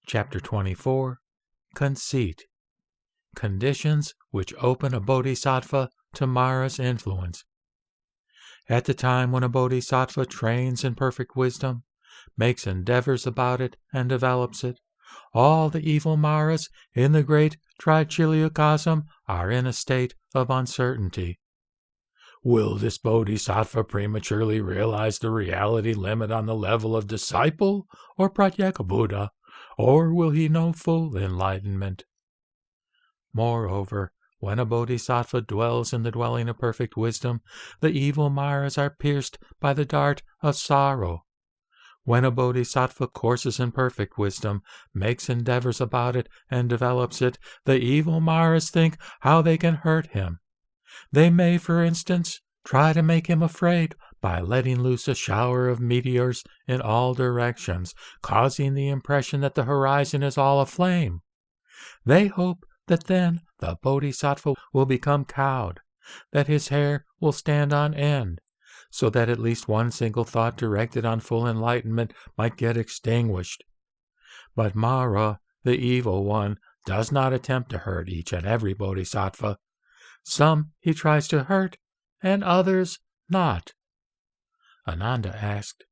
Chapter 24, Conceit. Conditions which open a bodhisattva to Mara's influence. At the time when a bodhisattva trains in perfect wisdom, makes endeavors about it, and develops it, all the evil Maras in the great Trichiliocosm are in a state of uncertainty. Will this bodhisattva prematurely realize the reality limit on the level of disciple or pratyeka Buddha, or will he know full enlightenment? Moreover, when a bodhisattva dwells in the dwelling of perfect wisdom, the evil Maras are pierced by the dart of sorrow. When a bodhisattva courses in perfect wisdom, makes endeavors about it, and develops it, the evil Maras think how they can hurt him. They may, for instance, try to make him afraid by letting loose a shower of meteors in all directions, causing the impression that the horizon is all aflame. They hope that then the bodhisattva will become cowed, that his hair will stand on end, so that at least one single thought directed on full enlightenment might get extinguished. But Mara, the evil one, does not attempt to hurt each and every bodhisattva. Some he tries to hurt, and others not. Ananda asked,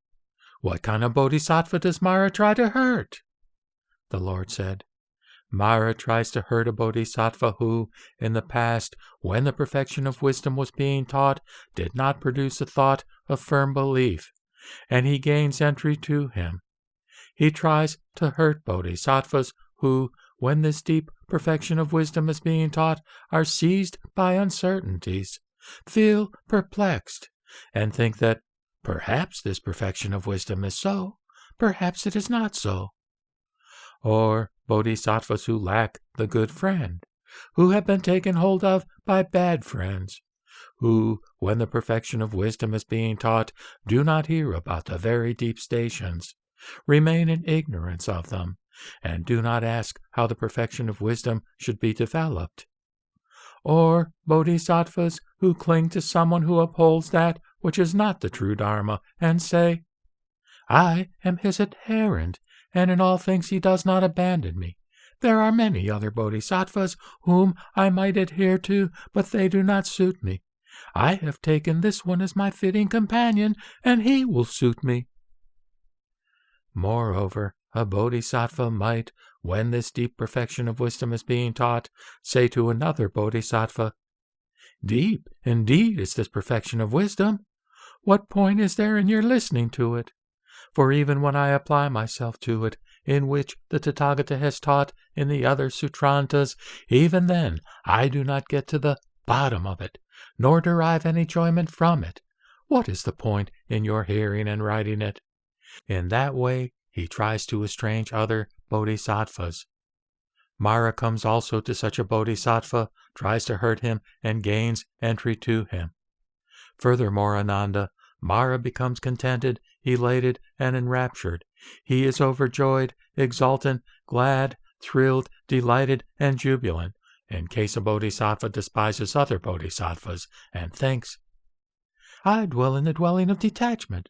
"What kind of bodhisattva does Mara try to hurt?" The Lord said, "Mara tries to hurt a bodhisattva who, in the past, when the perfection of wisdom was being taught, did not produce a thought of firm belief, and he gains entry to him. He tries to hurt bodhisattvas who, when this deep perfection of wisdom is being taught, are seized by uncertainties, feel perplexed, and think that perhaps this perfection of wisdom is so, perhaps it is not so. Or bodhisattvas who lack the good friend, who have been taken hold of by bad friends, who, when the perfection of wisdom is being taught, do not hear about the very deep stations, remain in ignorance of them, and do not ask how the perfection of wisdom should be developed. Or bodhisattvas who cling to someone who upholds that which is not the true Dharma, and say, 'I am his adherent, and in all things he does not abandon me. There are many other bodhisattvas whom I might adhere to, but they do not suit me. I have taken this one as my fitting companion, and he will suit me.' Moreover, a bodhisattva might, when this deep perfection of wisdom is being taught, say to another bodhisattva, 'Deep, indeed, is this perfection of wisdom. What point is there in your listening to it? For even when I apply myself to it, in which the Tathagata has taught in the other sutrantas, even then I do not get to the bottom of it, nor derive any enjoyment from it. What is the point in your hearing and writing it?' In that way he tries to estrange other bodhisattvas. Mara comes also to such a bodhisattva, tries to hurt him, and gains entry to him. Furthermore, Ananda, Mara becomes contented, elated, and enraptured. He is overjoyed, exultant, glad, thrilled, delighted, and jubilant, in case a bodhisattva despises other bodhisattvas, and thinks, 'I dwell in the dwelling of detachment,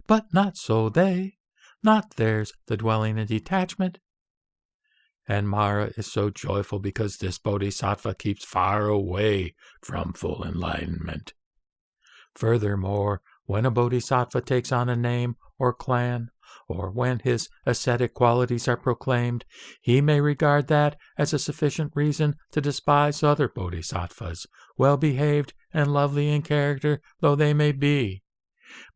but not so they. Not theirs the dwelling in detachment.' And Mara is so joyful because this bodhisattva keeps far away from full enlightenment. Furthermore, when a bodhisattva takes on a name or clan, or when his ascetic qualities are proclaimed, he may regard that as a sufficient reason to despise other bodhisattvas, well-behaved and lovely in character though they may be.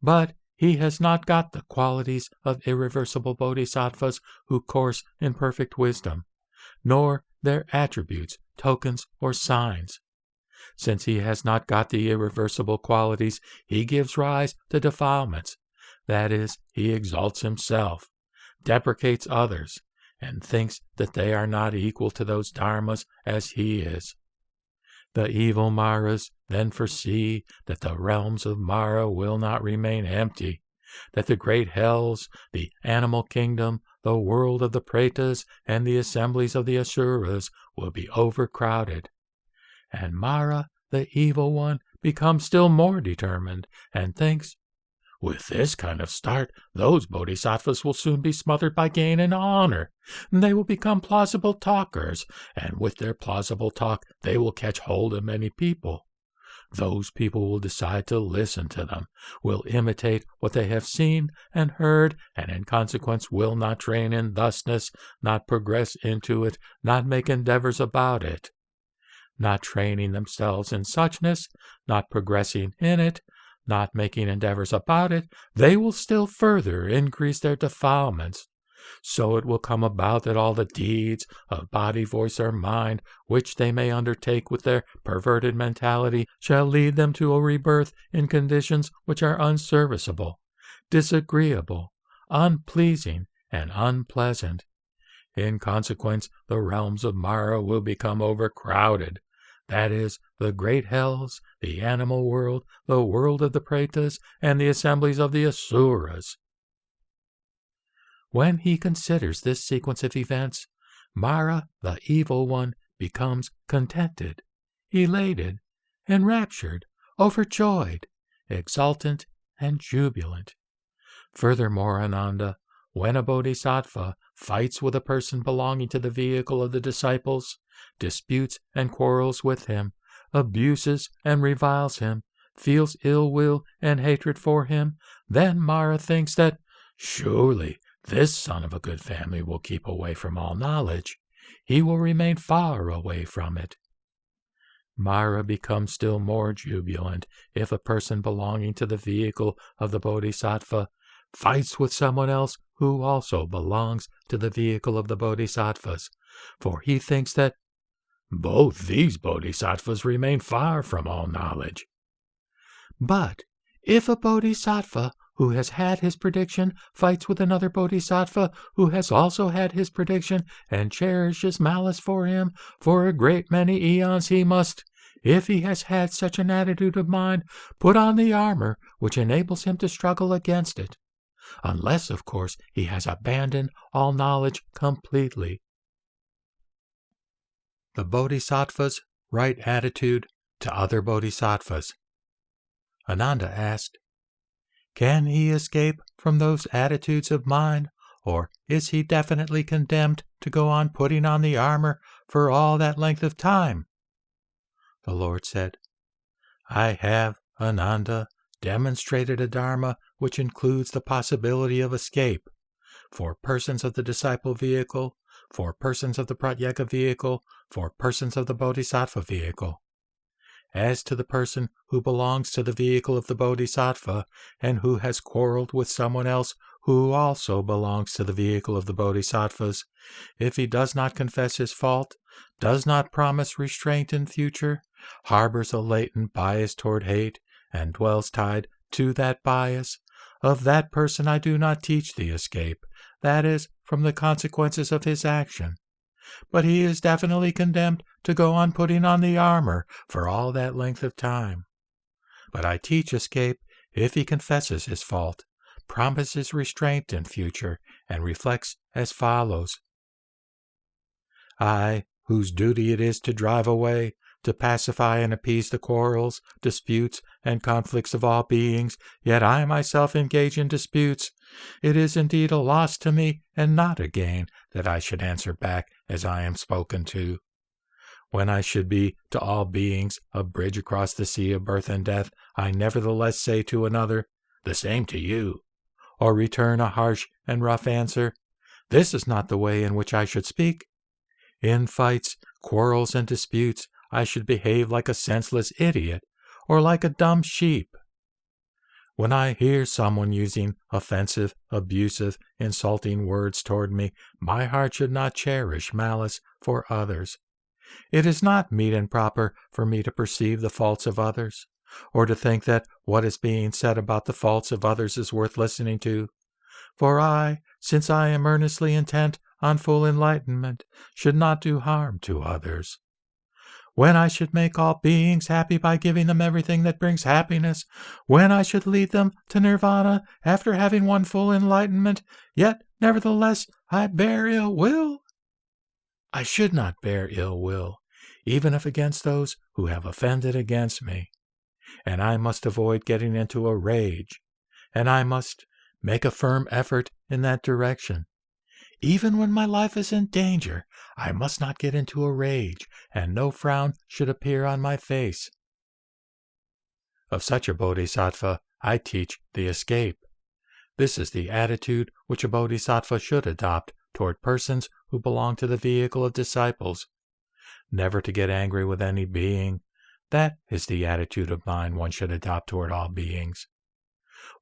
But he has not got the qualities of irreversible bodhisattvas who course in perfect wisdom, nor their attributes, tokens, or signs. Since he has not got the irreversible qualities, he gives rise to defilements. That is, he exalts himself, deprecates others, and thinks that they are not equal to those dharmas as he is. The evil Maras then foresee that the realms of Mara will not remain empty, that the great hells, the animal kingdom, the world of the Pretas, and the assemblies of the Asuras will be overcrowded. And Mara, the evil one, becomes still more determined, and thinks, With this kind of start, those bodhisattvas will soon be smothered by gain and honor. They will become plausible talkers, and with their plausible talk, they will catch hold of many people. Those people will decide to listen to them, will imitate what they have seen and heard, and in consequence will not train in thusness, not progress into it, not make endeavors about it. Not training themselves in suchness, not progressing in it, not making endeavors about it, they will still further increase their defilements. So it will come about that all the deeds of body, voice, or mind which they may undertake with their perverted mentality shall lead them to a rebirth in conditions which are unserviceable, disagreeable, unpleasing, and unpleasant. In consequence, the realms of Mara will become overcrowded. That is, the great hells, the animal world, the world of the Pretas, and the assemblies of the Asuras. When he considers this sequence of events, Mara, the evil one, becomes contented, elated, enraptured, overjoyed, exultant, and jubilant. Furthermore, Ananda, when a bodhisattva fights with a person belonging to the vehicle of the disciples, disputes and quarrels with him, abuses and reviles him, feels ill will and hatred for him, then Mara thinks that, surely, this son of a good family will keep away from all knowledge. He will remain far away from it. Mara becomes still more jubilant if a person belonging to the vehicle of the bodhisattva fights with someone else who also belongs to the vehicle of the bodhisattvas, for he thinks that both these bodhisattvas remain far from all knowledge. But if a bodhisattva who has had his prediction fights with another bodhisattva who has also had his prediction and cherishes malice for him, for a great many eons he must, if he has had such an attitude of mind, put on the armor which enables him to struggle against it, unless, of course, he has abandoned all knowledge completely. The bodhisattva's right attitude to other bodhisattvas. Ananda asked, can he escape from those attitudes of mind, or is he definitely condemned to go on putting on the armor for all that length of time? The Lord said, I have, Ananda, demonstrated a dharma which includes the possibility of escape for persons of the disciple vehicle, for persons of the pratyeka vehicle, for persons of the bodhisattva vehicle. As to the person who belongs to the vehicle of the bodhisattva and who has quarreled with someone else who also belongs to the vehicle of the bodhisattvas, if he does not confess his fault, does not promise restraint in future, harbors a latent bias toward hate, and dwells tied to that bias, of that person I do not teach the escape, that is, from the consequences of his action. But he is definitely condemned to go on putting on the armor for all that length of time. But I teach escape if he confesses his fault, promises restraint in future, and reflects as follows. I, whose duty it is to drive away, to pacify and appease the quarrels, disputes, and conflicts of all beings, yet I myself engage in disputes. It is indeed a loss to me, and not a gain, that I should answer back as I am spoken to. When I should be to all beings a bridge across the sea of birth and death, I nevertheless say to another, the same to you, or return a harsh and rough answer. This is not the way in which I should speak. In fights, quarrels, and disputes, I should behave like a senseless idiot, or like a dumb sheep. When I hear someone using offensive, abusive, insulting words toward me, my heart should not cherish malice for others. It is not meet and proper for me to perceive the faults of others, or to think that what is being said about the faults of others is worth listening to. For I, since I am earnestly intent on full enlightenment, should not do harm to others. When I should make all beings happy by giving them everything that brings happiness, when I should lead them to nirvana after having won full enlightenment, yet nevertheless I bear ill will. I should not bear ill will, even if against those who have offended against me, and I must avoid getting into a rage, and I must make a firm effort in that direction. Even when my life is in danger, I must not get into a rage, and no frown should appear on my face. Of such a bodhisattva, I teach the escape. This is the attitude which a bodhisattva should adopt toward persons who belong to the vehicle of disciples. Never to get angry with any being. That is the attitude of mind one should adopt toward all beings.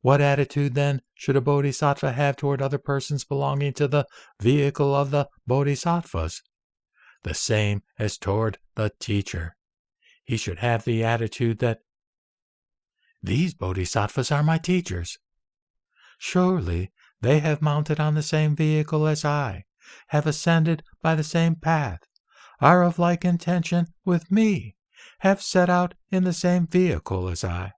What attitude, then, should a bodhisattva have toward other persons belonging to the vehicle of the bodhisattvas? The same as toward the teacher. He should have the attitude that, these bodhisattvas are my teachers. Surely they have mounted on the same vehicle as I, have ascended by the same path, are of like intention with me, have set out in the same vehicle as I.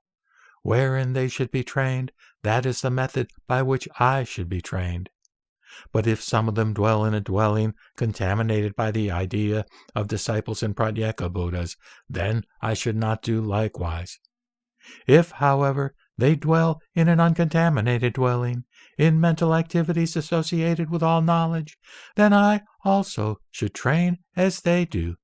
Wherein they should be trained, that is the method by which I should be trained. But if some of them dwell in a dwelling contaminated by the idea of disciples and Pratyeka Buddhas, then I should not do likewise. If, however, they dwell in an uncontaminated dwelling, in mental activities associated with all knowledge, then I also should train as they do.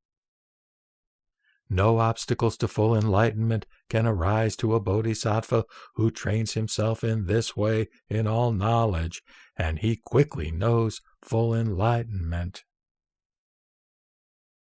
No obstacles to full enlightenment can arise to a bodhisattva who trains himself in this way in all knowledge, and he quickly knows full enlightenment.